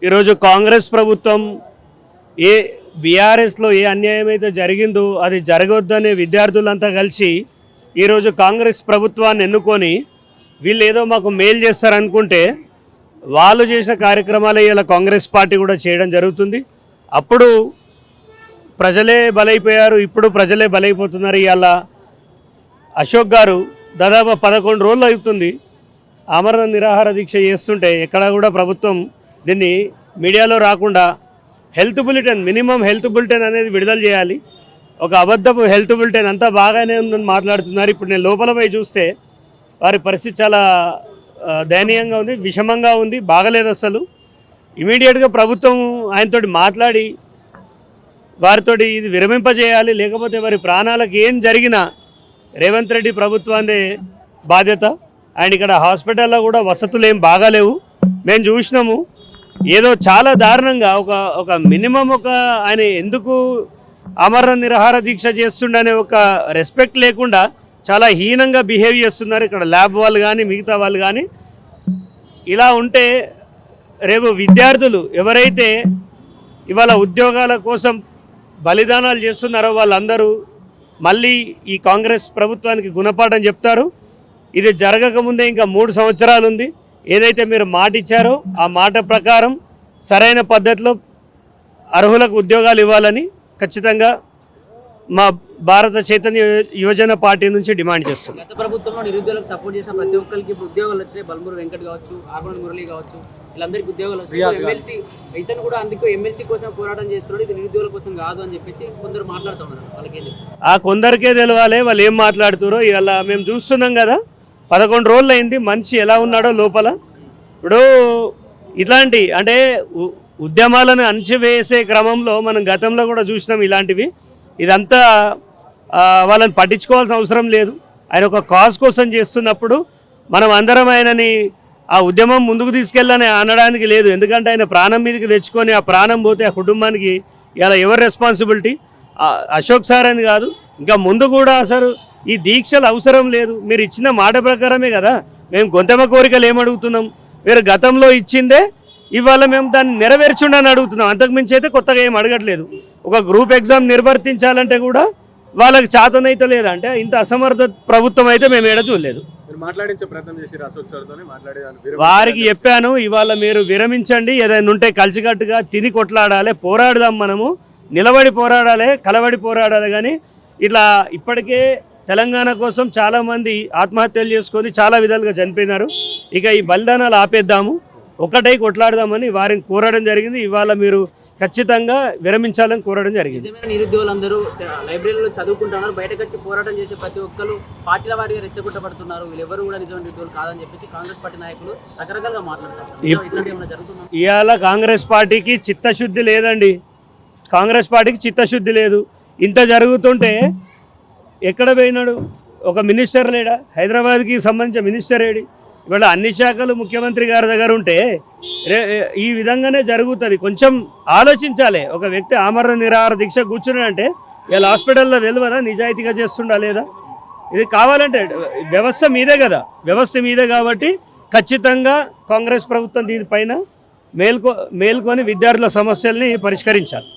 ఈరోజు కాంగ్రెస్ ప్రభుత్వం ఏ బీఆర్ఎస్లో ఏ అన్యాయం అయితే జరిగిందో అది జరగొద్దనే విద్యార్థులంతా కలిసి ఈరోజు కాంగ్రెస్ ప్రభుత్వాన్ని ఎన్నుకొని వీళ్ళు ఏదో మాకు మేలు చేస్తారనుకుంటే వాళ్ళు చేసిన కార్యక్రమాలే ఇలా కాంగ్రెస్ పార్టీ కూడా చేయడం జరుగుతుంది. అప్పుడు ప్రజలే బలైపోయారు, ఇప్పుడు ప్రజలే బలైపోతున్నారు. ఇవాళ అశోక్ గారు దాదాపు 11 రోజులు అవుతుంది ఆమరణ నిరాహార దీక్ష చేస్తుంటే ఎక్కడ కూడా ప్రభుత్వం దీన్ని మీడియాలో రాకుండా health bulletin, minimum health bulletin అనేది విడుదల చేయాలి. ఒక అబద్ధపు హెల్త్ బులెటిన్ అంతా బాగానే ఉందని మాట్లాడుతున్నారు. ఇప్పుడు నేను లోపల పోయి చూస్తే వారి పరిస్థితి చాలా దయనీయంగా ఉంది, విషమంగా ఉంది, బాగలేదు అసలు. ఇమీడియట్గా ప్రభుత్వం ఆయనతోటి మాట్లాడి వారితోటి ఇది విరమింపజేయాలి, లేకపోతే వారి ప్రాణాలకు ఏం జరిగినా రేవంత్ రెడ్డి ప్రభుత్వాన్ని బాధ్యత. ఆయన ఇక్కడ హాస్పిటల్లో కూడా వసతులు ఏం బాగాలేవు, మేము చూసినాము. ఏదో చాలా దారుణంగా ఒక మినిమం ఆయన ఎందుకు ఆమరణ నిరాహార దీక్ష చేస్తుండనే ఒక రెస్పెక్ట్ లేకుండా చాలా హీనంగా బిహేవ్ చేస్తున్నారు ఇక్కడ ల్యాబ్ వాళ్ళు కానీ మిగతా వాళ్ళు కానీ. ఇలా ఉంటే రేపు విద్యార్థులు ఎవరైతే ఇవాళ ఉద్యోగాల కోసం బలిదానాలు చేస్తున్నారో వాళ్ళందరూ మళ్ళీ ఈ కాంగ్రెస్ ప్రభుత్వానికి గుణపాఠం చెప్తారు. ఇది జరగకముందే ఇంకా 3 సంవత్సరాలు ఉంది. ఏదైతే మీరు మాట ఇచ్చారో ఆ మాట ప్రకారం సరైన పద్ధతిలో అర్హులకు ఉద్యోగాలు ఇవ్వాలని ఖచ్చితంగా మా భారత చైతన్య యువజన పార్టీ నుంచి డిమాండ్ చేస్తుంది. గత ప్రభుత్వంలో నిరుద్యోగులకు సపోర్ట్ చేసిన ప్రతి ఒక్కరికి ఉద్యోగాలు వచ్చినాయి. బల్మూరు వెంకట్ కావచ్చు, ఆగమన్ మురళి కావచ్చు, వీళ్ళందరికీ ఉద్యోగాలు వచ్చాయి. ఎమ్మెల్సీ ఇతను కూడా అందుకు ఎమ్మెల్సీ కోసం పోరాటం చేస్తున్నాడు, ఇది నిరుద్యోగుల కోసం కాదు అని చెప్పేసి కొందరు మాట్లాడుతున్నారు. వాళ్ళకి ఆ కొందరికే తెలవాలి వాళ్ళు ఏం మాట్లాడుతారో. ఇవాళ మేము చూస్తున్నాం కదా, 11 రోజులు అయింది, మనిషి ఎలా ఉన్నాడో లోపల. ఇప్పుడు ఇట్లాంటి అంటే ఉద్యమాలను అణచివేసే క్రమంలో మనం గతంలో కూడా చూసినాం ఇలాంటివి. ఇదంతా వాళ్ళని పట్టించుకోవాల్సిన అవసరం లేదు. ఆయన ఒక కాజ్ కోసం చేస్తున్నప్పుడు మనం అందరం ఆయనని ఆ ఉద్యమం ముందుకు తీసుకెళ్ళని అనడానికి లేదు. ఎందుకంటే ఆయన ప్రాణం మీదకి తెచ్చుకొని ఆ ప్రాణం పోతే ఆ కుటుంబానికి ఇలా ఎవరు రెస్పాన్సిబిలిటీ? అశోక్ సార్ అని కాదు, ఇంకా ముందు కూడా అసలు ఈ దీక్షలు అవసరం లేదు. మీరు ఇచ్చిన మాట ప్రకారమే కదా మేము గొంతెమ్మ కోరికలు ఏమడుగుతున్నాం, మీరు గతంలో ఇచ్చిందే ఇవాళ మేము దాన్ని నెరవేర్చుండని అడుగుతున్నాం. అంతకుమించి అయితే కొత్తగా ఏం అడగట్లేదు. ఒక గ్రూప్ ఎగ్జామ్ నిర్వర్తించాలంటే కూడా వాళ్ళకి చేతనైతే లేదంటే ఇంత అసమర్థ ప్రభుత్వం అయితే మేము ఏడ చూడలేదు. వారికి చెప్పాను, ఇవాళ మీరు విరమించండి, ఏదైనా ఉంటే కలిసికట్టుగా తిని కొట్లాడాలి, పోరాడదాం, మనము నిలబడి పోరాడాలి, కలబడి పోరాడాలి. కానీ ఇట్లా ఇప్పటికే తెలంగాణ కోసం చాలామంది ఆత్మహత్యలు చేసుకొని చాలా విధాలుగా చనిపోయినారు. ఇక ఈ బలిదానాలు ఆపేద్దాము, ఒకటై కొట్లాడదామని వారిని కోరడం జరిగింది. ఇవాళ మీరు ఖచ్చితంగా విరమించాలని కోరడం జరిగింది. నిరుద్యోగులందరూ లైబ్రరీలో చదువుకుంటున్నారు, బయటకు వచ్చి పోరాటం చేసే ప్రతి ఒక్కరు పార్టీల వాడిగా రెచ్చగొట్టబడుతున్నారు. వీళ్ళెవరు కూడా నిజమైన నిరుద్యోగులు కాదని చెప్పేసి కాంగ్రెస్ పార్టీ నాయకులు రకరకాలుగా మాట్లాడుతున్నారు. ఇవాళ కాంగ్రెస్ పార్టీకి చిత్తశుద్ధి లేదండి. కాంగ్రెస్ పార్టీకి చిత్తశుద్ధి లేదు. ఇంత జరుగుతుంటే ఎక్కడ పోయినాడు? ఒక మినిస్టర్ లేడా? హైదరాబాద్కి సంబంధించిన మినిస్టర్ ఏడి? ఇవాళ అన్ని శాఖలు ముఖ్యమంత్రి గారి దగ్గర ఉంటే ఈ విధంగానే జరుగుతుంది. కొంచెం ఆలోచించాలి. ఒక వ్యక్తి ఆమరణ నిరాహార దీక్ష కూర్చున్నాడంటే వీళ్ళ హాస్పిటల్లో తెలియదా నిజాయితీగా చేస్తుండా లేదా? ఇది కావాలంటే వ్యవస్థ మీదే కదా, వ్యవస్థ మీదే. కాబట్టి ఖచ్చితంగా కాంగ్రెస్ ప్రభుత్వం దీనిపైన మేల్కొని విద్యార్థుల సమస్యల్ని పరిష్కరించాలి.